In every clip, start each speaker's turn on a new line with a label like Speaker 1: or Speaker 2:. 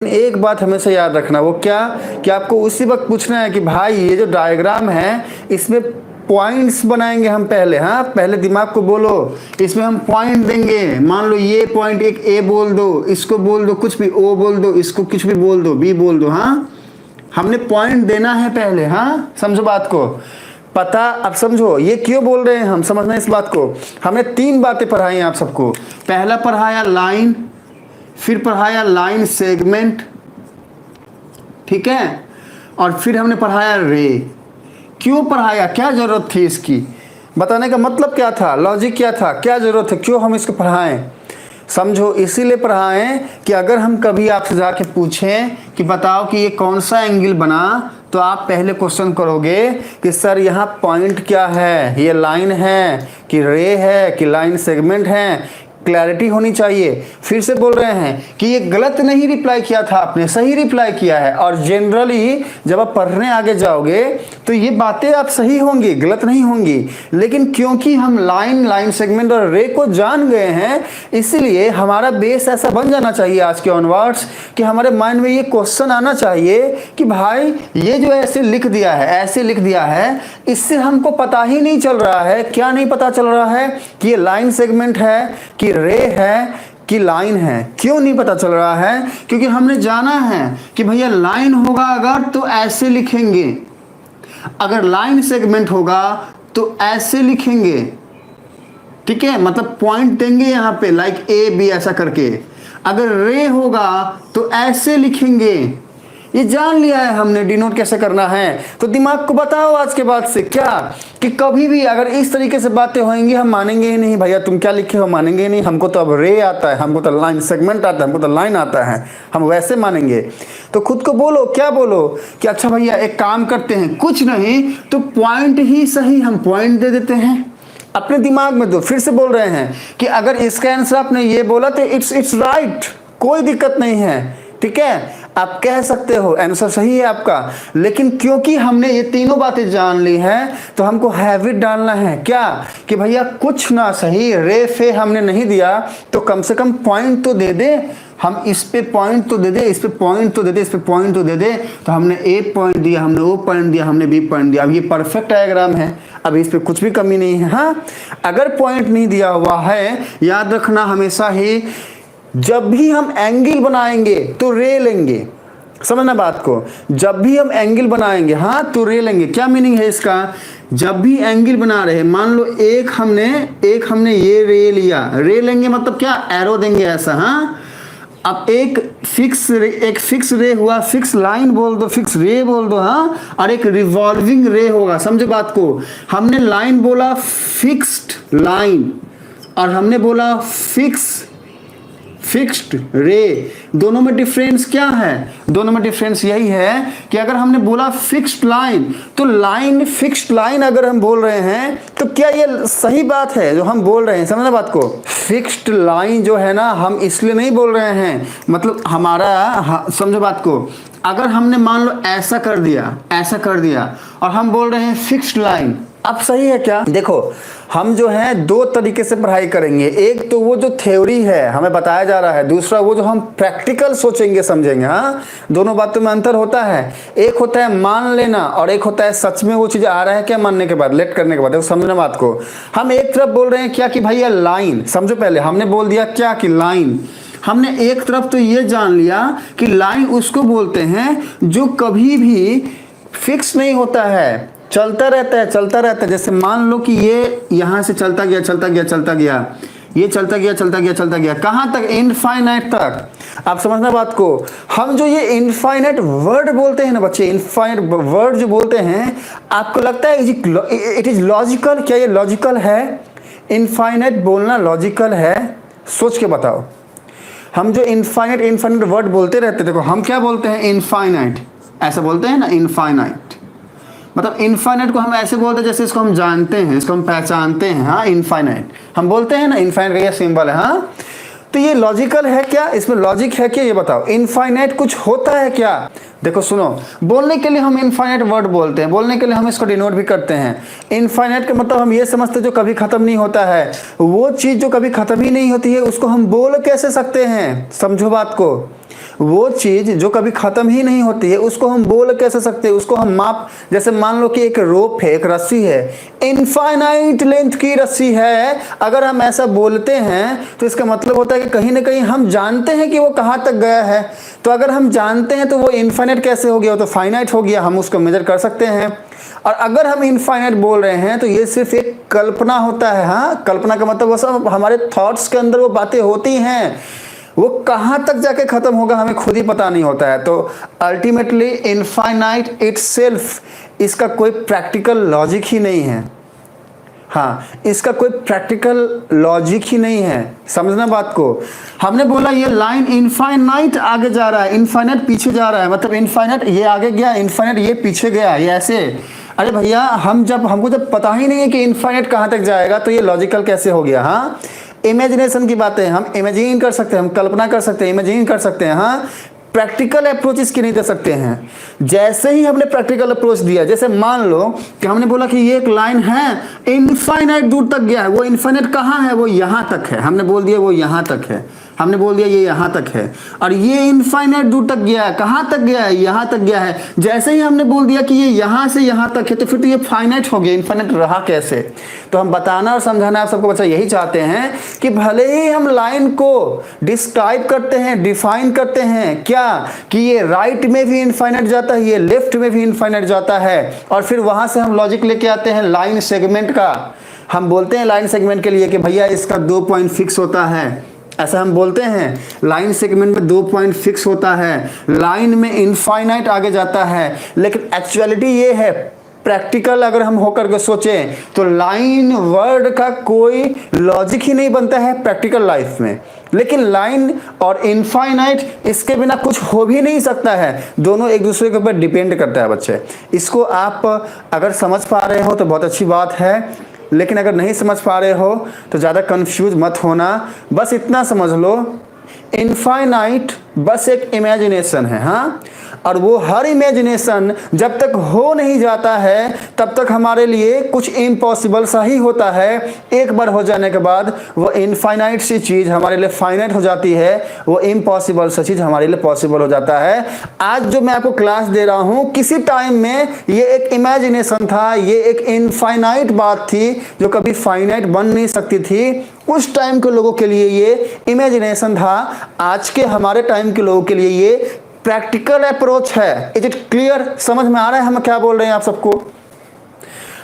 Speaker 1: एक बात हमेशा याद रखना, वो क्या कि आपको उसी वक्त पूछना है कि भाई ये जो डायग्राम है इसमें पॉइंट्स बनाएंगे हम पहले। हाँ, पहले दिमाग को बोलो, इसमें हम पॉइंट देंगे। मान लो ये पॉइंट, एक ए बोल दो, इसको बोल दो कुछ भी, ओ बोल दो, इसको कुछ भी बोल दो, बी बोल दो। हाँ, हमने पॉइंट देना है पहले। हाँ, समझो बात को, पता अब समझो ये क्यों बोल रहे हैं हम, समझना इस बात को। हमने 3 बातें पढ़ाई हैं आप सबको। पहला पढ़ाया लाइन, फिर पढ़ाया लाइन सेगमेंट, ठीक है, और फिर हमने पढ़ाया रे। क्यों पढ़ाया, क्या जरूरत थी इसकी, बताने का मतलब क्या था, लॉजिक क्या था, क्या जरूरत है, क्यों हम इसको पढ़ाएं। समझो, इसीलिए पढ़ाएं कि अगर हम कभी आपसे जाके पूछें कि बताओ कि ये कौन सा एंगल बना, तो आप पहले क्वेश्चन करोगे कि सर यहाँ पॉइंट क्या है, ये लाइन है कि रे है कि लाइन सेगमेंट है। क्लैरिटी होनी चाहिए। फिर से बोल रहे हैं कि ये गलत नहीं रिप्लाई किया था आपने, सही रिप्लाई किया है। और जनरली जब आप पढ़ने आगे जाओगे तो ये बातें आप सही होंगी, गलत नहीं होंगी। लेकिन क्योंकि हम लाइन सेगमेंट और रे को जान गए हैं, इसलिए हमारा बेस ऐसा बन जाना चाहिए आज के ऑनवर्ड्स कि हमारे माइंड में ये क्वेश्चन आना चाहिए कि भाई ये जो ऐसे लिख दिया है, ऐसे लिख दिया है, इससे हमको पता ही नहीं चल रहा है। क्या नहीं पता चल रहा है कि ये लाइन सेगमेंट है कि रे है कि लाइन है। क्यों नहीं पता चल रहा है, क्योंकि हमने जाना है कि भैया लाइन होगा अगर तो ऐसे लिखेंगे, अगर लाइन सेगमेंट होगा तो ऐसे लिखेंगे, ठीक है, मतलब पॉइंट देंगे यहां पे लाइक ए बी ऐसा करके। अगर रे होगा तो ऐसे लिखेंगे। ये जान लिया है हमने डिनोट कैसे करना है। तो दिमाग को बताओ आज के बाद से क्या कि कभी भी अगर इस तरीके से बातें होंगी हम मानेंगे ही नहीं। भैया तुम क्या लिखे हो, मानेंगे ही नहीं। हमको तो अब रे आता है, हमको तो लाइन सेगमेंट आता है, हमको तो लाइन आता है, हम वैसे मानेंगे। तो खुद को बोलो, क्या बोलो कि अच्छा भैया एक काम करते हैं, कुछ नहीं तो पॉइंट ही सही, हम पॉइंट दे देते हैं। अपने दिमाग में दो। फिर से बोल रहे हैं कि अगर इसका आंसर आपने ये बोला तो इट्स राइट, कोई दिक्कत नहीं है, ठीक है, आप कह सकते हो आंसर सही है आपका। लेकिन क्योंकि हमने ये तीनों बातें जान ली हैं तो हमको हैबिट डालना है क्या कि भैया कुछ ना सही, रे फे हमने नहीं दिया तो कम से कम पॉइंट तो दे दे। हम इस पे पॉइंट तो दे दे, इस पे पॉइंट तो दे दे, इस पे पॉइंट तो दे दे। तो हमने ए पॉइंट दिया, हमने ओ पॉइंट दिया, हमने बी पॉइंट दिया। अब ये परफेक्ट डायग्राम है, अब इस पे कुछ भी कमी नहीं है। हाँ, अगर पॉइंट नहीं दिया हुआ है, याद रखना हमेशा ही जब भी हम एंगल बनाएंगे तो रे लेंगे। समझना बात को, जब भी हम एंगल बनाएंगे हाँ तो रे लेंगे। क्या मीनिंग है इसका, जब भी एंगल बना रहे, मान लो एक हमने ये रे लिया, रे लेंगे मतलब क्या, एरो देंगे ऐसा। हाँ, अब एक फिक्स रे हुआ, फिक्स लाइन बोल दो, फिक्स रे बोल दो। हाँ, और एक रिवॉल्विंग रे होगा। समझो बात को, हमने लाइन बोला फिक्स्ड लाइन और हमने बोला फिक्स्ड रे। दोनों में डिफरेंस क्या है, दोनों में डिफरेंस यही है कि अगर हमने बोला फिक्स्ड लाइन तो लाइन फिक्स्ड लाइन अगर हम बोल रहे हैं तो क्या ये सही बात है जो हम बोल रहे हैं। समझना बात को, फिक्स्ड लाइन जो है ना हम इसलिए नहीं बोल रहे हैं, मतलब हमारा समझो बात को, अगर हमने मान लो ऐसा कर दिया और हम बोल रहे हैं फिक्स्ड लाइन, अब सही है क्या। देखो हम जो है 2 तरीके से पढ़ाई करेंगे। एक तो वो जो थ्योरी है हमें बताया जा रहा है, दूसरा वो जो हम प्रैक्टिकल सोचेंगे समझेंगे। हाँ, दोनों बातों में अंतर होता है। एक होता है मान लेना और एक होता है सच में वो चीज़ आ रहा है क्या मानने के बाद, लेट करने के बाद। समझना बात को, हम एक तरफ बोल रहे हैं क्या कि भैया लाइन, समझो पहले हमने बोल दिया क्या कि लाइन। हमने एक तरफ तो ये जान लिया कि लाइन उसको बोलते हैं जो कभी भी फिक्स नहीं होता है, चलता रहता है। जैसे मान लो कि ये यहां से चलता गया, ये चलता गया कहां तक, इनफाइनाइट तक। आप समझना बात को, हम जो ये इनफाइनाइट वर्ड बोलते हैं ना बच्चे, इनफाइनाइट वर्ड जो बोलते हैं, आपको लगता है इट इज लॉजिकल? क्या ये लॉजिकल है? इनफाइनाइट बोलना लॉजिकल है? सोच के बताओ। हम जो इनफाइनाइट वर्ड बोलते रहते, देखो हम क्या बोलते हैं, इनफाइनाइट ऐसा बोलते हैं ना, इनफाइनाइट मतलब इनफाइनाइट को हम ऐसे बोलते हैं जैसे इसको हम जानते हैं, इसको हम पहचानते हैं। हाँ, इनफाइनाइट हम बोलते हैं ना, इनफाइनाइट का ये सिंबल है। हाँ, तो ये लॉजिकल है क्या, इसमें लॉजिक है क्या, ये बताओ। इनफाइनाइट कुछ होता है क्या? देखो सुनो, बोलने के लिए हम इनफाइनाइट वर्ड बोलते हैं, बोलने के लिए हम इसको डिनोट भी करते हैं। इनफाइनाइट का मतलब हम ये समझते हैं जो कभी खत्म नहीं होता है। वो चीज़ जो कभी खत्म ही नहीं होती है उसको हम बोल कैसे सकते हैं? समझो बात को, वो चीज़ जो कभी ख़त्म ही नहीं होती है उसको हम बोल कैसे सकते हैं, उसको हम माप, जैसे मान लो कि एक रोप है, एक रस्सी है, इनफाइनाइट लेंथ की रस्सी है, अगर हम ऐसा बोलते हैं तो इसका मतलब होता है कि कहीं ना कहीं हम जानते हैं कि वो कहाँ तक गया है। तो अगर हम जानते हैं तो वो इनफाइनाइट कैसे हो गया, वो तो फाइनाइट हो गया, हम उसको मेजर कर सकते हैं। और अगर हम इनफाइनाइट बोल रहे हैं तो ये सिर्फ एक कल्पना होता है। हाँ, कल्पना का मतलब वो सब हमारे थॉट्स के अंदर वो बातें होती हैं, वो कहाँ तक जाके खत्म होगा हमें खुद ही पता नहीं होता है। तो अल्टीमेटली इनफाइनाइट इटसेल्फ इसका कोई प्रैक्टिकल लॉजिक ही नहीं है। हाँ, इसका कोई प्रैक्टिकल लॉजिक ही नहीं है, समझना बात को। हमने बोला ये लाइन इनफाइनाइट आगे जा रहा है, इनफाइनाइट पीछे जा रहा है, मतलब इनफाइनाइट ये आगे गया, इनफाइनाइट ये पीछे गया, ये ऐसे। अरे भैया, हमको जब पता ही नहीं है कि इनफाइनाइट कहाँ तक जाएगा तो ये लॉजिकल कैसे हो गया। हाँ, इमेजिनेशन की बातें हम इमेजिन कर सकते हैं, हम कल्पना कर सकते हैं, इमेजिन कर सकते हैं। हाँ, प्रैक्टिकल अप्रोच इसकी नहीं दे सकते हैं। जैसे ही हमने प्रैक्टिकल अप्रोच दिया, जैसे मान लो कि हमने बोला कि ये एक लाइन है, इनफाइनाइट दूर तक गया है, वो इनफाइनाइट कहाँ है, वो यहाँ तक है, हमने बोल दिया वो यहाँ तक है, हमने बोल दिया ये यहाँ तक है। और ये इनफाइनाइट दूर तक गया है, कहाँ तक गया है, यहाँ तक गया है। जैसे ही हमने बोल दिया कि ये यहाँ से यहाँ तक है तो फिर तो ये फाइनाइट हो गया, इनफाइनाइट रहा कैसे। तो हम बताना और समझाना आप सबको बच्चा यही चाहते हैं कि भले ही हम लाइन को डिस्क्राइब करते हैं, डिफाइन करते हैं क्या, कि ये राइट में भी इनफाइनाइट जाता है, ये लेफ्ट में भी इनफाइनाइट जाता है, और फिर वहां से हम लॉजिक लेके आते हैं लाइन सेगमेंट का। हम बोलते हैं लाइन सेगमेंट के लिए कि भैया इसका 2 पॉइंट फिक्स होता है, ऐसा हम बोलते हैं। लाइन सेगमेंट में 2 पॉइंट फिक्स होता है, लाइन में इनफाइनाइट आगे जाता है। लेकिन एक्चुअलिटी ये है, प्रैक्टिकल अगर हम होकर के सोचें तो लाइन वर्ड का कोई लॉजिक ही नहीं बनता है प्रैक्टिकल लाइफ में। लेकिन लाइन और इनफाइनाइट इसके बिना कुछ हो भी नहीं सकता है, दोनों एक दूसरे के ऊपर डिपेंड करता है बच्चे। इसको आप अगर समझ पा रहे हो तो बहुत अच्छी बात है, लेकिन अगर नहीं समझ पा रहे हो तो ज़्यादा कंफ्यूज मत होना। बस इतना समझ लो, इनफाइनाइट बस एक इमेजिनेशन है। हाँ, और वो हर इमेजिनेशन जब तक हो नहीं जाता है तब तक हमारे लिए कुछ इम्पॉसिबल सा ही होता है। एक बार हो जाने के बाद वो इनफाइनाइट सी चीज़ हमारे लिए फाइनाइट हो जाती है, वो इम्पॉसिबल सा चीज़ हमारे लिए पॉसिबल हो जाता है। आज जो मैं आपको क्लास दे रहा हूँ, किसी टाइम में ये एक इमेजिनेशन था, ये एक इनफाइनाइट बात थी जो कभी फाइनाइट बन नहीं सकती थी। उस टाइम के लोगों के लिए ये इमेजिनेशन था, आज के हमारे टाइम के लोगों के लिए ये प्रैक्टिकल अप्रोच है। Is it clear? समझ में आ रहा है हम क्या बोल रहे हैं आप सबको?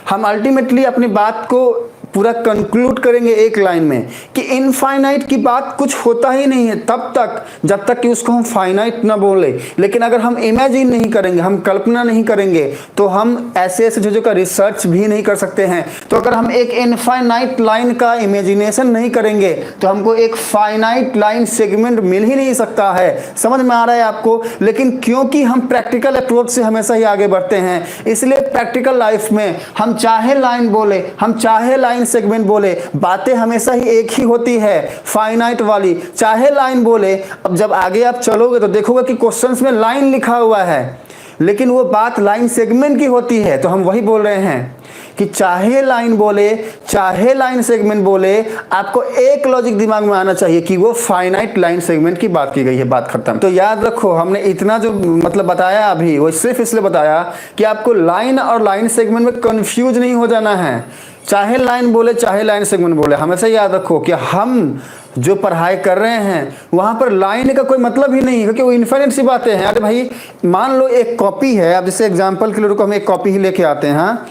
Speaker 1: हम अल्टीमेटली अपनी बात को पूरा कंक्लूड करेंगे एक लाइन में कि इनफाइनाइट की बात कुछ होता ही नहीं है तब तक जब तक कि उसको हम फाइनाइट ना बोले। लेकिन अगर हम इमेजिन नहीं करेंगे, हम कल्पना नहीं करेंगे, तो हम ऐसे ऐसे चीज़ों का रिसर्च भी नहीं कर सकते हैं। तो अगर हम एक इनफाइनाइट लाइन का इमेजिनेशन नहीं करेंगे तो हमको एक फाइनाइट लाइन सेगमेंट मिल ही नहीं सकता है। समझ में आ रहा है आपको? लेकिन क्योंकि हम प्रैक्टिकल अप्रोच से हमेशा ही आगे बढ़ते हैं, इसलिए प्रैक्टिकल लाइफ में हम चाहे लाइन बोले, हम चाहे लाइन सेगमेंट बोले, बातें हमेशा ही एक ही होती है, फाइनाइट वाली। चाहे लाइन बोले, अब जब आगे आप चलोगे तो देखोगे कि क्वेश्चंस में लाइन लिखा हुआ है, लेकिन वो बात लाइन सेगमेंट की होती है। तो हम वही बोल रहे हैं कि चाहे लाइन बोले, चाहे लाइन सेगमेंट बोले, आपको एक लॉजिक दिमाग में आना चाहिए कि वो फाइनाइट लाइन सेगमेंट की बात की गई है, बात खत्म। तो याद रखो, हमने इतना जो मतलब बताया अभी, वो सिर्फ इसलिए बताया कि आपको लाइन और लाइन सेगमेंट में कंफ्यूज नहीं हो जाना है। चाहे लाइन बोले, चाहे लाइन सेगमेंट बोले, हमेशा याद रखो कि हम जो पढ़ाई कर रहे हैं वहाँ पर लाइन का कोई मतलब ही नहीं है, क्योंकि वो इन्फिनिट सी बातें हैं। अरे भाई, मान लो एक कॉपी है, अब जैसे एग्जाम्पल के लिए रुको, हम एक कॉपी ही लेके आते हैं। हाँ,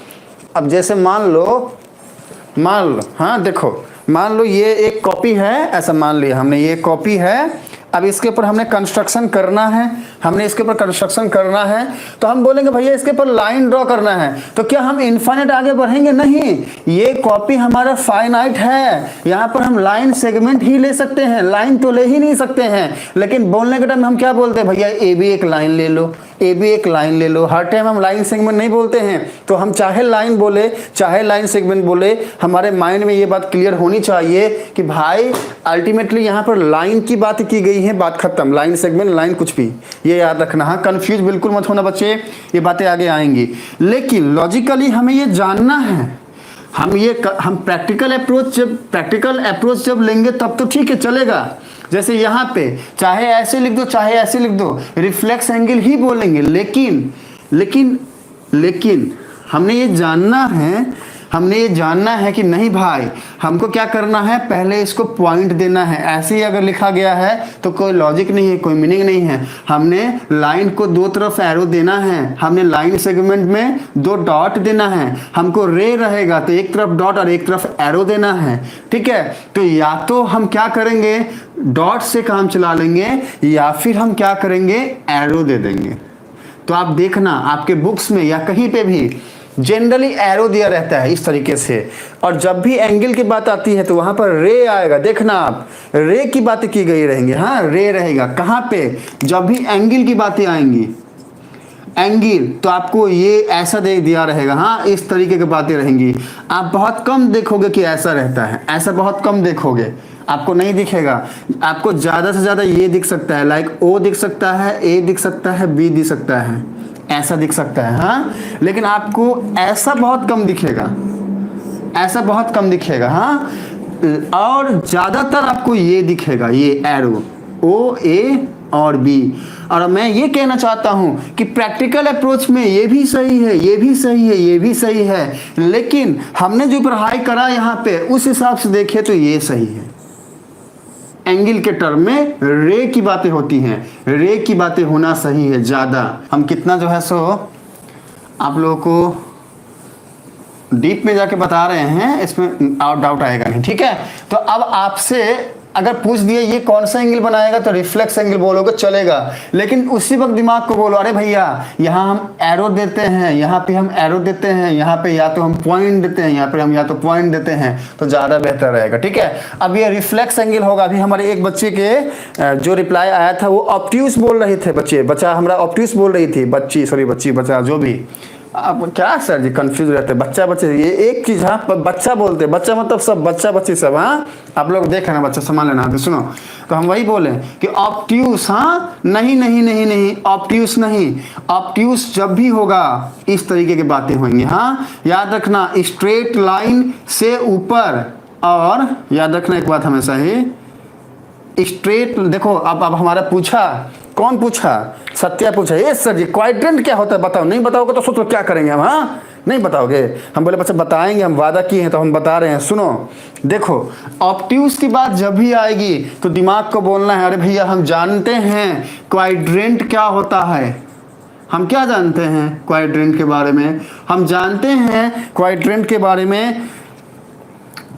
Speaker 1: अब जैसे मान लो, हाँ देखो, मान लो ये एक कॉपी है, ऐसा मान लिया हमने, ये कॉपी है। अब इसके ऊपर हमने कंस्ट्रक्शन करना है, तो हम बोलेंगे भैया इसके ऊपर लाइन ड्रॉ करना है। तो क्या हम इनफाइनाइट आगे बढ़ेंगे? नहीं, ये कॉपी हमारा फाइनाइट है, यहाँ पर हम लाइन सेगमेंट ही ले सकते हैं, लाइन तो ले ही नहीं सकते हैं। लेकिन बोलने के टाइम हम क्या बोलते हैं? भैया ए भी एक लाइन ले लो, ए भी एक लाइन ले लो। हर टाइम हम लाइन सेगमेंट नहीं बोलते हैं। तो हम चाहे लाइन बोले, चाहे लाइन सेगमेंट बोले, हमारे माइंड में ये बात क्लियर होनी चाहिए कि भाई अल्टीमेटली यहाँ पर लाइन की बात की गई है, बात खत्म। लाइन सेगमेंट, लाइन कुछ भी, ये याद रखना। हाँ, कंफ्यूज बिल्कुल मत होना बच्चे, ये बातें आगे आएंगी। लेकिन लॉजिकली हमें ये जानना है, हम प्रैक्टिकल अप्रोच जब लेंगे तब तो ठीक है, चलेगा। जैसे यहाँ पे चाहे ऐसे लिख दो चाहे ऐसे लिख दो, रिफ्लेक्स एंगल ही बोलेंगे। लेकिन हमने ये जानना है कि नहीं भाई, हमको क्या करना है, पहले इसको पॉइंट देना है। ऐसे ही अगर लिखा गया है तो कोई लॉजिक नहीं है, कोई मीनिंग नहीं है। हमने लाइन को दो तरफ एरो देना है, हमने लाइन सेगमेंट में 2 डॉट देना है। हमको रे रहेगा तो एक तरफ डॉट और एक तरफ एरो देना है, ठीक है। तो या तो हम क्या करेंगे, डॉट से काम चला लेंगे, या फिर हम क्या करेंगे, एरो दे देंगे। तो आप देखना आपके बुक्स में या कहीं पे भी जनरली एरो दिया रहता है इस तरीके से, और जब भी एंगल की बात आती है तो वहां पर रे आएगा। देखना आप, रे की बातें की गई रहेंगी। हाँ, रे रहेगा कहां पे, जब भी एंगल की बातें आएंगी, एंगल तो आपको ये ऐसा दे दिया रहेगा। हाँ, इस तरीके की बातें रहेंगी। आप बहुत कम देखोगे कि ऐसा रहता है, ऐसा बहुत कम देखोगे, आपको नहीं दिखेगा। आपको ज्यादा से ज्यादा ये दिख सकता है, लाइक ओ दिख सकता है, ए दिख सकता है, बी दिख सकता है, ऐसा दिख सकता है। हाँ, लेकिन आपको ऐसा बहुत कम दिखेगा, ऐसा बहुत कम दिखेगा। हाँ, और ज्यादातर आपको ये दिखेगा, ये एरो ओ, ए और बी। और मैं ये कहना चाहता हूं कि प्रैक्टिकल अप्रोच में ये भी सही है, ये भी सही है, ये भी सही है, लेकिन हमने जो पढ़ाई करा यहाँ पे उस हिसाब से देखे तो ये सही है। एंगल के टर्म में रे की बातें होती हैं, रे की बातें होना सही है ज्यादा। हम कितना जो है सो आप लोगों को डीप में जाके बता रहे हैं, इसमें डाउट आएगा नहीं, ठीक है। तो अब आपसे अगर पूछ दिए ये कौन सा एंगल बनाएगा तो रिफ्लेक्स एंगल बोलोगे, चलेगा। लेकिन उसी वक्त दिमाग को बोलो, अरे भैया यहाँ हम एरो देते हैं, यहाँ पे हम एरो देते हैं, यहाँ पे या तो हम पॉइंट देते हैं, यहाँ पे हम या तो पॉइंट देते हैं, तो ज़्यादा बेहतर रहेगा, ठीक है। अब ये रिफ्लेक्स एंगल होगा। अभी हमारे एक बच्चे के जो रिप्लाई आया था वो ऑब्ट्यूस बोल रहे थे, बच्चा हमारा ऑब्ट्यूस बोल रही थी, बच्चा जो भी। अब क्या सर जी कंफ्यूज रहते हैं, बच्चे ये एक चीज। हाँ, बच्चा बोलते, बच्चा मतलब सब, बच्चा बच्ची सब। हाँ, आप लोग देख ना, बच्चा संभाल लेना। तो सुनो, तो हम वही बोले कि ऑब्ट्यूस, हाँ नहीं, ऑब्ट्यूस नहीं। ऑब्ट्यूस जब भी होगा इस तरीके की बातें होंगी। हाँ, याद रखना, स्ट्रेट लाइन से ऊपर, और याद रखना एक बात हमेशा ही, स्ट्रेट। देखो अब हमारा पूछा, कौन पूछा, सत्या पूछा, ये सर जी क्वाड्रेंट क्या होता है बताओ। नहीं बताओगे तो सोचो क्या करेंगे हम। हाँ, नहीं बताओगे। हम बोले बच्चा बताएंगे, हम वादा किए हैं तो हम बता रहे हैं। सुनो, देखो ऑब्ट्यूस की बात जब भी आएगी तो दिमाग को बोलना है, अरे भैया हम जानते हैं क्वाड्रेंट क्या होता है। हम क्या जानते हैं क्वाड्रेंट के बारे में, हम जानते हैं क्वाड्रेंट के बारे में,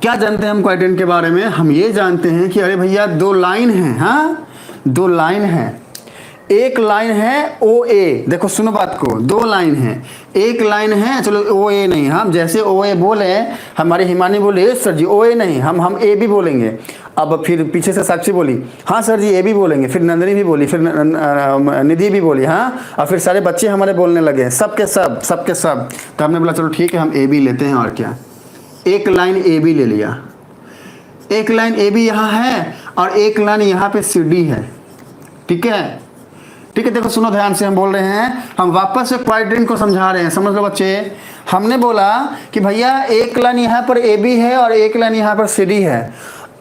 Speaker 1: क्या जानते हैं हम क्वाड्रेंट के बारे में, हम ये जानते हैं कि अरे भैया 2 लाइन हैं। हाँ, 2 लाइन हैं, एक लाइन है ओ ए। देखो सुनो बात को, 2 लाइन है, एक लाइन है, चलो ओ ए नहीं, हम जैसे ओ ए बोले, हमारी हिमानी बोले सर जी ओ ए नहीं, हम ए भी बोलेंगे। अब फिर पीछे से साक्षी बोली हाँ सर जी ए भी बोलेंगे, फिर नंदिनी भी बोली, फिर निधि भी बोली। हाँ, और फिर सारे बच्चे हमारे बोलने लगे, सबके सब। तो हमने बोला चलो ठीक है, हम ए भी लेते हैं, और क्या, एक लाइन ए बी ले लिया, एक लाइन ए बी यहाँ है और एक लाइन यहाँ पे सी डी है, ठीक है। देखो सुनो ध्यान से, हम बोल रहे हैं, हम वापस से क्वाड्रेंट को समझा रहे हैं, समझ लो बच्चे। हमने बोला कि भैया एक लाइन यहाँ पर ए बी है और एक लाइन यहाँ पर सी डी है,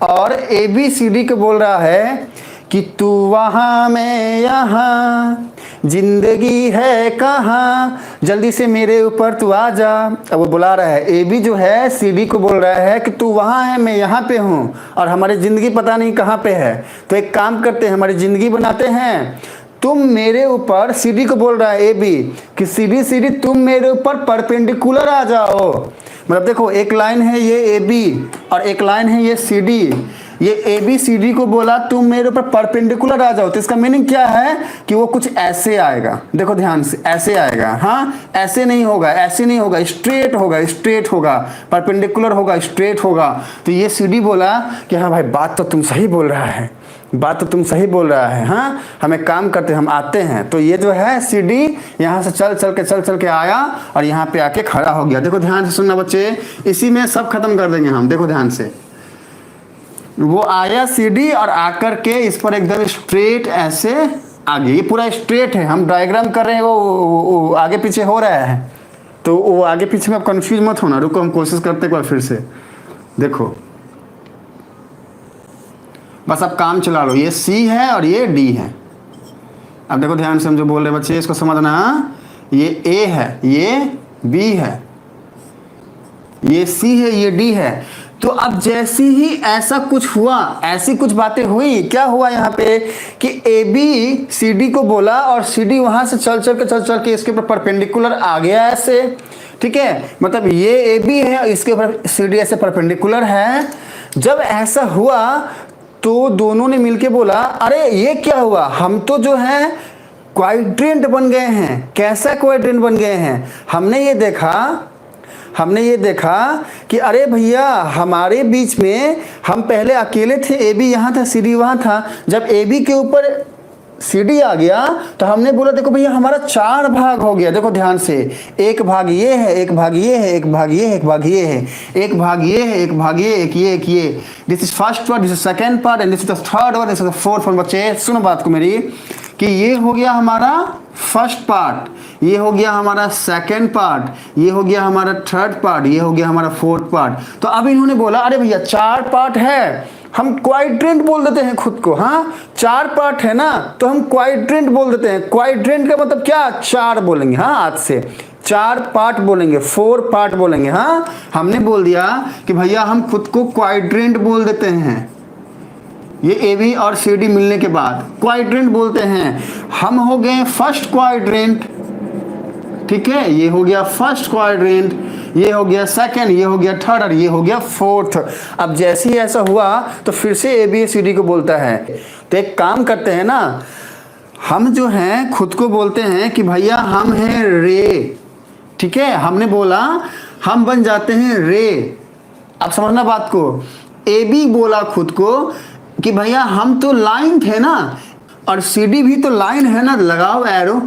Speaker 1: और ए बी सी डी को बोल रहा है कि तू वहाँ मैं यहाँ, जिंदगी है कहाँ, जल्दी से मेरे ऊपर तू आ जा। अब वो बुला रहा है, ए बी जो है सी डी को बोल रहा है कि तू वहाँ है मैं यहाँ पे हूँ, और हमारी ज़िंदगी पता नहीं कहाँ पे है। तो एक काम करते हैं, हमारी ज़िंदगी बनाते हैं, तुम मेरे ऊपर, सी डी को बोल रहा है ए बी कि सी डी तुम मेरे ऊपर परपेंडिकुलर आ जाओ। मतलब देखो एक लाइन है ये ए बी और एक लाइन है ये सी डी, ये ए बी सी डी को बोला तुम मेरे ऊपर परपेंडिकुलर आ जाओ। तो इसका मीनिंग क्या है कि वो कुछ ऐसे आएगा, देखो ध्यान से, ऐसे आएगा। हाँ, ऐसे नहीं होगा, ऐसे नहीं होगा, स्ट्रेट होगा, परपेंडिकुलर होगा, स्ट्रेट होगा। तो ये सी डी बोला कि हाँ भाई बात तो तुम सही बोल रहा है, हाँ हमें काम करते, हम आते हैं। तो ये जो है सी डी यहाँ से चल के आया और यहाँ पे आके खड़ा हो गया। देखो ध्यान से सुनना बच्चे, इसी में सब खत्म कर देंगे हम। देखो ध्यान से, वो आया सी डी और आकर के इस पर एकदम स्ट्रेट ऐसे आगे, ये पूरा स्ट्रेट है, हम डायग्राम कर रहे हैं, वो आगे पीछे हो रहा है। तो वो आगे पीछे में आप कंफ्यूज मत होना, रुको हम कोशिश करते एक बार फिर से। देखो बस आप काम चला लो, ये सी है और ये डी है। अब देखो ध्यान से हम जो बोल रहे बच्चे इसको समझना, ये ए है, ये बी है, ये सी है, ये डी है। तो अब जैसी ही ऐसा कुछ हुआ, ऐसी कुछ बातें हुई, क्या हुआ यहाँ पे कि ए बी सी डी को बोला और सी डी वहां से चल चल के इसके ऊपर परपेंडिकुलर आ गया ऐसे, ठीक है। मतलब ये ए बी है, इसके ऊपर सी डी ऐसे परपेंडिकुलर है। जब ऐसा हुआ तो दोनों ने मिलके बोला अरे ये क्या हुआ, हम तो जो है क्वाड्रेंट बन गए हैं। कैसा क्वाड्रेंट बन गए हैं? हमने ये देखा कि अरे भैया हमारे बीच में हम पहले अकेले थे, ए बी यहाँ था, सी डी वहाँ था। जब ए बी के ऊपर सी डी आ गया तो हमने बोला देखो भैया हमारा 4 भाग हो गया। देखो ध्यान से, एक भाग ये है, एक भाग ये है, एक भाग ये है, एक भाग ये है, एक भाग ये है, एक भाग ये, एक ये। This is first part, this is second part and this is the third one, this is the fourth one. बच्चे सुनो बात को मेरी, कि ये हो गया हमारा फर्स्ट पार्ट, ये हो गया हमारा सेकेंड पार्ट, ये हो गया हमारा थर्ड पार्ट, ये हो गया हमारा फोर्थ पार्ट। तो अब इन्होंने बोला अरे भैया 4 पार्ट है, हम क्वाड्रेंट बोल देते हैं खुद को। हाँ 4 पार्ट है ना, तो हम क्वाड्रेंट बोल देते हैं। क्वाड्रेंट का मतलब क्या? 4 बोलेंगे। हाँ आज से 4 पार्ट बोलेंगे, 4 पार्ट बोलेंगे। हाँ हमने बोल दिया कि भैया हम खुद को क्वाड्रेंट बोल देते हैं। ये ए बी और सी डी मिलने के बाद क्वाड्रेंट बोलते हैं। हम हो गए फर्स्ट क्वाड्रेंट, ठीक है, ये हो गया फर्स्ट क्वाड्रेंट, ये हो गया सेकंड, ये हो गया थर्ड और ये हो गया फोर्थ। अब जैसे ही ऐसा हुआ तो फिर से ए बी सी डी को बोलता है। तो एक काम करते हैं ना, हम जो हैं खुद को बोलते हैं कि भैया हम हैं रे, ठीक है। हमने बोला हम बन जाते हैं रे। अब समझना बात को, ए बी बोला खुद को कि भैया हम तो लाइन थे ना, और सी डी भी तो लाइन है ना, लगाओ एरो।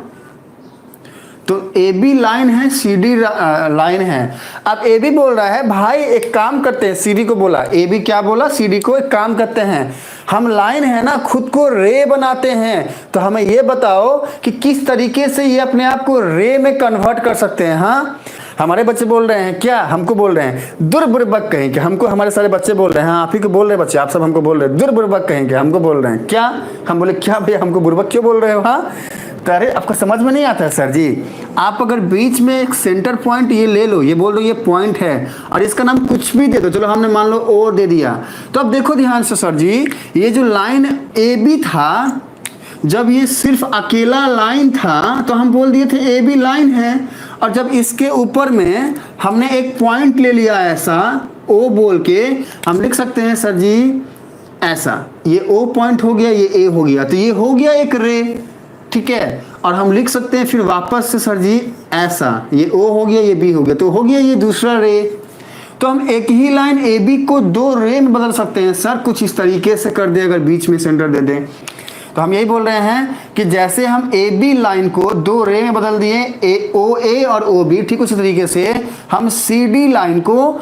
Speaker 1: तो ए बी लाइन है, सी डी लाइन है। अब ए बी बोल रहा है भाई एक काम करते हैं, सी डी को बोला, ए बी क्या बोला सी डी को, एक काम करते हैं हम लाइन है ना खुद को रे बनाते हैं। तो हमें ये बताओ कि किस तरीके से ये अपने आप को रे में कन्वर्ट कर सकते हैं। हाँ हमारे बच्चे बोल रहे हैं, क्या हमको बोल रहे हैं दुर्बुर्बक कहें कि हमको, हमारे सारे बच्चे बोल रहे हैं। हाँ आप ही को बोल रहे हैं बच्चे, आप सब हमको बोल रहे हैं दुर्बुर्बक कहें कि हमको बोल रहे हैं क्या। हम बोले क्या भैया हमको बुर्बक क्यों बोल रहे हो? हाँ तो अरे आपको समझ में नहीं आता है सर जी। आप अगर बीच में एक सेंटर पॉइंट ये ले लो, ये बोल दो ये पॉइंट है और इसका नाम कुछ भी दे दो, चलो हमने मान लो ओ दे दिया। तो अब देखो ध्यान से सर जी, ये जो लाइन ए बी था, जब ये सिर्फ अकेला लाइन था तो हम बोल दिए थे ए बी लाइन है। और जब इसके ऊपर में हमने एक पॉइंट ले लिया ऐसा ओ बोल के, हम लिख सकते हैं सर जी ऐसा, ये ओ पॉइंट हो गया, ये ए हो गया, तो ये हो गया एक रे, ठीक है। और हम लिख सकते हैं फिर वापस से सर जी ऐसा, ये ओ हो गया, ये बी हो गया, तो हो गया ये दूसरा रे। तो हम एक ही लाइन ए बी को 2 रे में बदल सकते हैं। सर कुछ इस तरीके से कर दे, अगर बीच में सेंटर दे दें। तो हम यही बोल रहे हैं कि जैसे हम ए बी लाइन को 2 रे में बदल दिए, ओ ए और ओ बी, ठीक उसी तरीके से हम सी डी लाइन को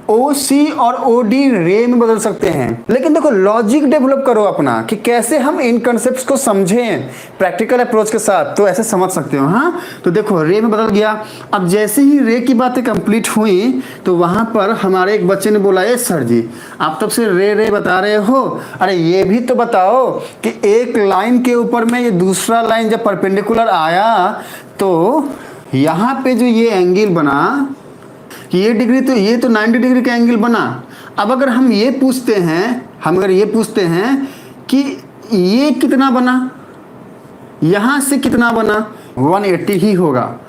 Speaker 1: ओ सी और ओ डी रे में बदल सकते हैं। लेकिन देखो लॉजिक डेवलप करो अपना कि कैसे हम इन कॉन्सेप्ट्स को समझें प्रैक्टिकल अप्रोच के साथ, तो ऐसे समझ सकते हो। हाँ तो देखो रे में बदल गया। अब जैसे ही रे की बातें कंप्लीट हुई तो वहां पर हमारे एक बच्चे ने बोला, ए सर जी आप तब से रे रे बता रहे हो, अरे ये भी तो बताओ कि एक लाइन के ऊपर में ये दूसरा लाइन जब परपेंडिकुलर आया तो यहाँ पे जो ये एंगल बना कि ये डिग्री, तो ये तो 90 डिग्री का एंगल बना। अब अगर हम ये पूछते हैं, कि ये कितना बना, यहाँ से कितना बना, 180 ही होगा।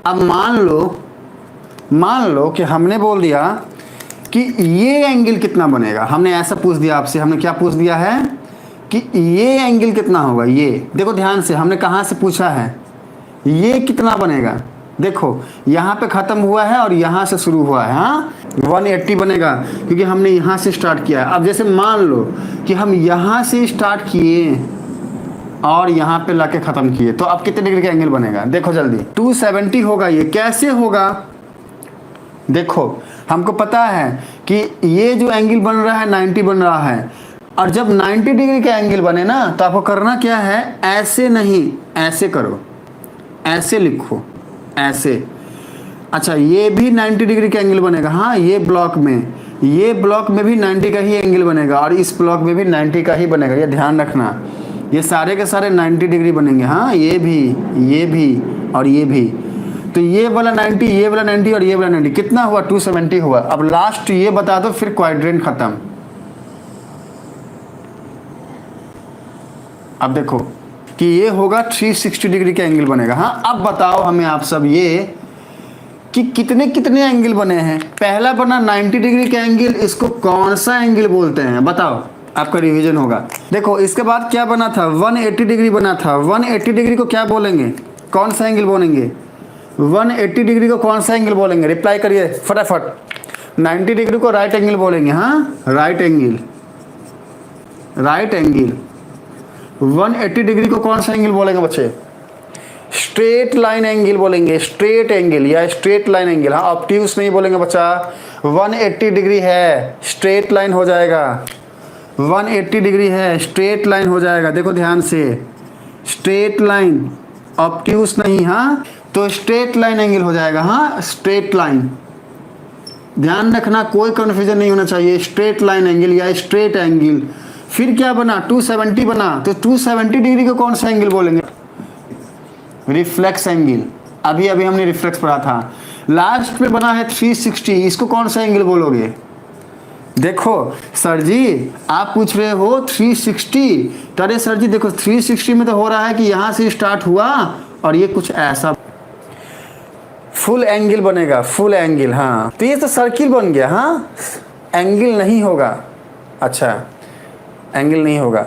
Speaker 1: अब मान लो कि हमने बोल दिया कि ये एंगल कितना बनेगा, हमने ऐसा पूछ दिया आपसे। हमने क्या पूछ दिया है कि ये एंगल कितना होगा। ये देखो ध्यान से, हमने कहाँ से पूछा है, ये कितना बनेगा। देखो यहाँ पे ख़त्म हुआ है और यहाँ से शुरू हुआ है। हाँ 180 बनेगा क्योंकि हमने यहाँ से स्टार्ट किया है। अब जैसे मान लो कि हम यहाँ से स्टार्ट किए और यहाँ पे लाके ख़त्म किए, तो अब कितने डिग्री का एंगल बनेगा देखो जल्दी, 270 होगा। ये कैसे होगा, देखो हमको पता है कि ये जो एंगल बन रहा है 90 बन रहा है, और जब 90 डिग्री का एंगल बने ना तो आपको करना क्या है, ऐसे नहीं ऐसे करो, ऐसे लिखो ऐसे। अच्छा ये भी 90 डिग्री का एंगल बनेगा, हाँ ये ब्लॉक में भी 90 का ही एंगल बनेगा और इस ब्लॉक में भी 90 का ही बनेगा, ये ध्यान रखना। ये सारे के सारे 90 डिग्री बनेंगे, हाँ ये भी और ये भी। तो ये वाला 90, ये वाला 90 और ये वाला 90, कितना हुआ 270 हुआ। अब लास्ट ये बता दो, फिर क्वाड्रेंट खत्म। अब देखो कि ये होगा 360 डिग्री का एंगल बनेगा। हाँ अब बताओ हमें आप सब ये कि कितने कितने एंगल बने हैं। पहला बना 90 डिग्री का एंगल, इसको कौन सा एंगल बोलते हैं बताओ, आपका रिवीजन होगा। देखो इसके बाद क्या बना था, 180 डिग्री बना था। 180 डिग्री को क्या बोलेंगे, कौन सा एंगल बोलेंगे, 180 डिग्री को कौन सा एंगल बोलेंगे, रिप्लाई करिए फटाफट। 90 डिग्री को राइट एंगल बोलेंगे, हाँ राइट एंगल। 180 डिग्री को कौन सा एंगल बोलेंगे बच्चे, स्ट्रेट लाइन एंगल बोलेंगे, स्ट्रेट एंगल या स्ट्रेट लाइन एंगल। हाँ ऑब्ट्यूज नहीं बोलेंगे बच्चा। 180 डिग्री है, स्ट्रेट लाइन हो जाएगा। 180 डिग्री है, स्ट्रेट लाइन हो जाएगा। देखो ध्यान से, स्ट्रेट लाइन, ऑब्ट्यूज नहीं, हाँ तो स्ट्रेट लाइन एंगल हो जाएगा। हाँ स्ट्रेट लाइन, ध्यान रखना कोई कंफ्यूजन नहीं होना चाहिए। स्ट्रेट लाइन एंगल या स्ट्रेट एंगल। फिर क्या बना, 270 बना। तो 270 डिग्री को कौन सा एंगल बोलेंगे, रिफ्लेक्स एंगल। अभी हमने रिफ्लेक्स पढ़ा था। लास्ट में बना है 360, इसको कौन सा एंगल बोलोगे। देखो सर जी आप पूछ रहे हो 360, तो अरे सर जी देखो 360 में तो हो रहा है कि यहाँ से स्टार्ट हुआ और ये कुछ ऐसा फुल एंगल बनेगा, फुल एंगल। हाँ तो ये तो सर्किल बन गया, हाँ एंगल नहीं होगा। अच्छा एंगल नहीं होगा,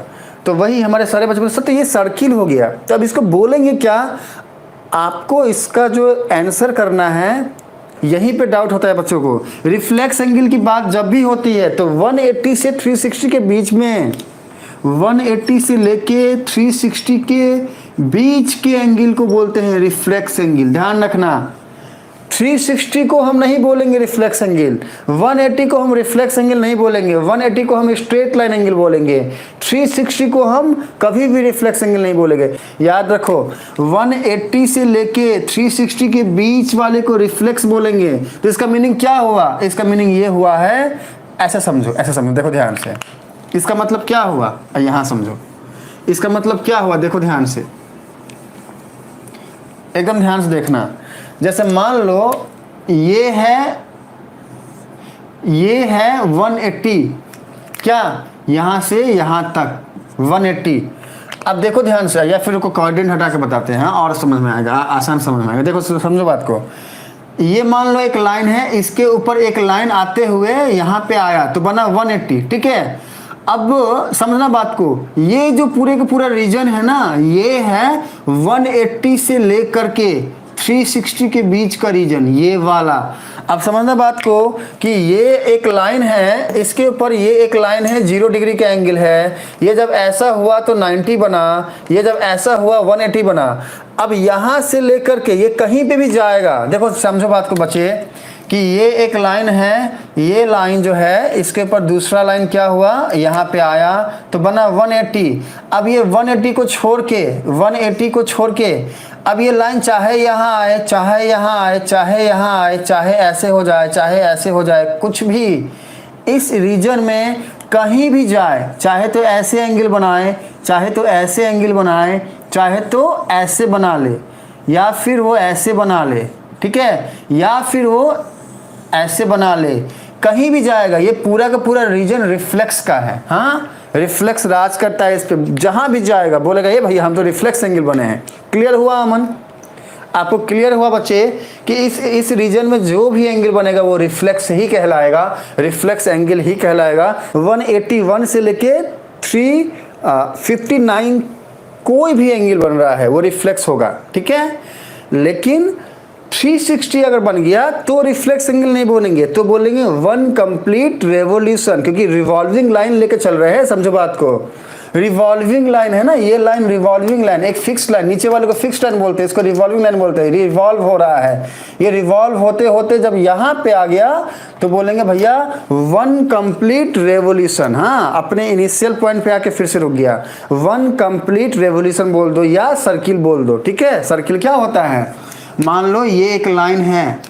Speaker 1: तो वही हमारे सारे बच्चे बोले सर तो ये सर्किल हो गया, तो अब इसको बोलेंगे क्या। आपको इसका जो आंसर करना है, यहीं पे डाउट होता है बच्चों को। रिफ्लेक्स एंगल की बात जब भी होती है तो 180 से 360 के बीच में, 180 से लेके 360 के बीच के एंगल को बोलते हैं रिफ्लेक्स एंगल। ध्यान रखना 360 को हम नहीं बोलेंगे रिफ्लेक्स एंगल, 180 को हम रिफ्लेक्स एंगल नहीं बोलेंगे, 180 को हम स्ट्रेट लाइन एंगल बोलेंगे, 360 को हम कभी भी रिफ्लेक्स एंगल नहीं बोलेंगे। याद रखो 180 से लेके 360 के बीच वाले को रिफ्लेक्स बोलेंगे। तो इसका मीनिंग क्या हुआ, इसका मीनिंग ये हुआ है, ऐसा समझो, ऐसा समझो, देखो ध्यान से। इसका मतलब क्या हुआ, यहां समझो, इसका मतलब क्या हुआ, देखो ध्यान से, एकदम ध्यान से देखना। जैसे मान लो ये है 180, क्या यहां से यहां तक 180। अब देखो ध्यान से, या फिर को कोऑर्डिनेट हटा के बताते हैं और समझ में आएगा, आसान समझ में आएगा। देखो समझो बात को, ये मान लो एक लाइन है, इसके ऊपर एक लाइन आते हुए यहां पे आया तो बना 180, ठीक है। अब समझना बात को, ये जो पूरे का पूरा रीजन है ना, ये है 180 से लेकर के 360 के बीच का रीजन, ये वाला। अब समझना बात को कि ये एक लाइन है, इसके ऊपर ये एक लाइन है, 0 डिग्री का एंगल है। ये जब ऐसा हुआ तो 90 बना, ये जब ऐसा हुआ 180 बना। अब यहां से लेकर के ये कहीं पे भी जाएगा। देखो समझो बात को बच्चे कि ये एक लाइन है, ये लाइन जो है इसके ऊपर दूसरा लाइन क्या हुआ, यहाँ पे आया तो बना 180। अब ये 180 को छोड़ के, 180 को छोड़ के अब ये लाइन चाहे यहाँ आए, चाहे यहाँ आए, चाहे यहाँ आए, चाहे ऐसे हो जाए, चाहे ऐसे हो जाए, कुछ भी इस रीजन में कहीं भी जाए, चाहे तो ऐसे एंगल बनाए, चाहे तो ऐसे एंगल बनाए, चाहे तो ऐसे बना ले, या फिर वो ऐसे बना ले, ठीक है, या फिर वो ऐसे बना ले, कहीं भी जाएगा। ये पूरा का पूरा रीजन रिफ्लेक्स का है। हाँ रिफ्लेक्स राज करता है इस पे, जहां भी जाएगा बोलेगा ये भैया हम तो रिफ्लेक्स एंगल बने हैं। क्लियर हुआ अमन, आपको क्लियर हुआ बच्चे कि इस रीजन में जो भी एंगल बनेगा वो रिफ्लेक्स ही कहलाएगा, रिफ्लेक्स एंगल ही कहलाएगा। 181 से लेके 359 कोई भी एंगल बन रहा है वो रिफ्लेक्स होगा, ठीक है। लेकिन 360 अगर बन गया तो रिफ्लेक्स एंगल नहीं बोलेंगे, तो बोलेंगे 1 कंप्लीट रेवोल्यूशन, क्योंकि रिवॉल्विंग लाइन लेके चल रहे हैं। समझो बात को, रिवॉल्विंग लाइन है ना, ये लाइन रिवॉल्विंग लाइन, एक फिक्स लाइन, नीचे वाले को फिक्स लाइन बोलते हैं, इसको रिवॉल्विंग लाइन बोलते हैं। रिवॉल्व हो रहा है, ये रिवॉल्व होते होते जब यहाँ पे आ गया तो बोलेंगे भैया 1 कंप्लीट रेवोल्यूशन। हाँ अपने इनिशियल पॉइंट पे आके फिर से रुक गया, 1 कंप्लीट रेवोल्यूशन बोल दो या सर्किल बोल दो, ठीक है। सर्किल क्या होता है, मान लो ये एक लाइन है,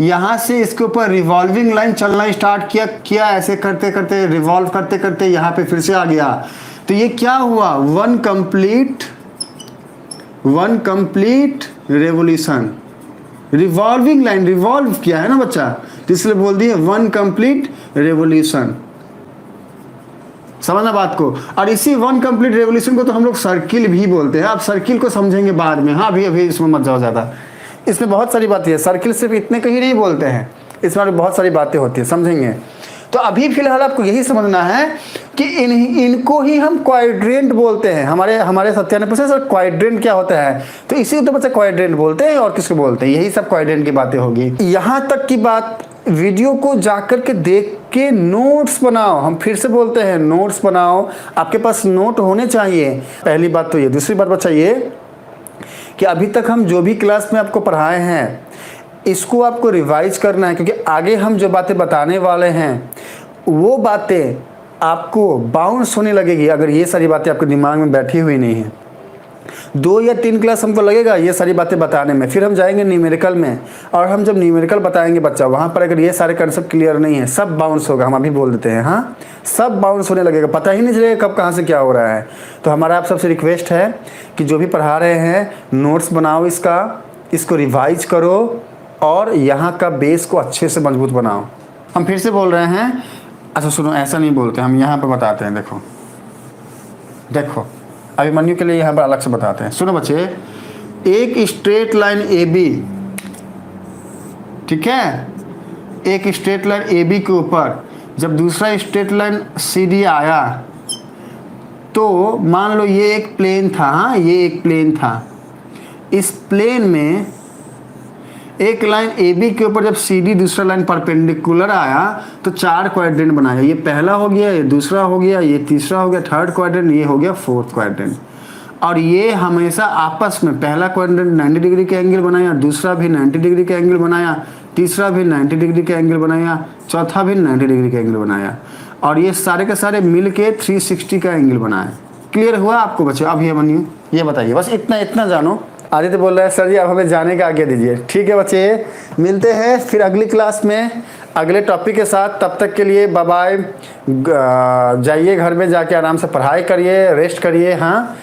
Speaker 1: यहाँ से इसके ऊपर रिवॉल्विंग लाइन चलना स्टार्ट किया ऐसे करते करते रिवॉल्व करते करते यहाँ पे फिर से आ गया। तो ये क्या हुआ, one complete revolution. Revolving line revolve किया है ना बच्चा, तो इसलिए बोल दिए वन कंप्लीट रेवोल्यूशन। समझना बात को। और इसी वन कंप्लीट रेवोल्यूशन को तो हम लोग सर्किल भी बोलते हैं। आप सर्किल को समझेंगे बाद में, हाँ अभी इसमें मत जाओ ज़्यादा, इसमें बहुत सारी बातें हैं। सर्किल सिर्फ इतने कहीं नहीं बोलते हैं, इसमें बहुत सारी बातें होती है, समझेंगे। तो अभी फिलहाल आपको यही समझना है कि इनको ही हम क्वाड्रेंट बोलते हैं। हमारे सत्याने पूछे सर क्वाड्रेंट क्या होता है, तो इसी को तो बच्चे क्वाड्रेंट बोलते हैं, और किसको बोलते हैं, यही सब क्वाड्रेंट की बातें होगी। यहाँ तक की बात वीडियो को जाकर के देख के नोट्स बनाओ। हम फिर से बोलते हैं नोट्स बनाओ, आपके पास नोट होने चाहिए। पहली बात तो ये। दूसरी बात बच्चा ये कि अभी तक हम जो भी क्लास में आपको पढ़ाए हैं इसको आपको रिवाइज करना है, क्योंकि आगे हम जो बातें बताने वाले हैं वो बातें आपको बाउंस होने लगेगी अगर ये सारी बातें आपके दिमाग में बैठी हुई नहीं है। 2 या 3 क्लास हमको लगेगा ये सारी बातें बताने में, फिर हम जाएंगे न्यूमेरिकल में, और हम जब न्यूमेरिकल बताएंगे बच्चा वहाँ पर अगर ये सारे कंसेप्ट क्लियर नहीं है सब बाउंस होगा। हम अभी बोल देते हैं, हाँ सब बाउंस होने लगेगा, पता ही नहीं चलेगा कब कहाँ से क्या हो रहा है। तो हमारा आप सबसे रिक्वेस्ट है कि जो भी पढ़ा रहे हैं नोट्स बनाओ, इसको रिवाइज करो और यहाँ का बेस को अच्छे से मजबूत बनाओ। हम फिर से बोल रहे हैं, अच्छा सुनो, ऐसा नहीं बोलते हम, यहाँ पर बताते हैं। देखो अभिमन्यु के लिए यहाँ पर अलग से बताते हैं। सुनो बच्चे, एक स्ट्रेट लाइन AB, ठीक है, एक स्ट्रेट लाइन AB के ऊपर जब दूसरा स्ट्रेट लाइन CD आया तो मान लो ये एक प्लेन था, हाँ ये एक प्लेन था। इस प्लेन में एक लाइन AB के ऊपर जब CD दूसरा लाइन परपेंडिकुलर आया तो 4 क्वाड्रेंट बनाया। ये पहला हो गया, ये दूसरा हो गया, ये तीसरा हो गया, थर्ड क्वाड्रेंट, ये हो गया फोर्थ क्वाड्रेंट। और ये हमेशा आपस में पहला क्वाड्रेंट 90 डिग्री के एंगल बनाया, दूसरा भी 90 डिग्री के एंगल बनाया, तीसरा भी 90 डिग्री के एंगल बनाया, चौथा भी 90 डिग्री के एंगल बनाया, और ये सारे के सारे मिल के 360 का एंगल बनाया। क्लियर हुआ आपको बच्चों? अब ये बताइए, बस इतना जानो। आदित्य बोल रहा है सर जी आप हमें जाने का आज्ञा दीजिए। ठीक है बच्चे, मिलते हैं फिर अगली क्लास में अगले टॉपिक के साथ। तब तक के लिए बाय बाय। जाइए घर में जाके आराम से पढ़ाई करिए, रेस्ट करिए। हाँ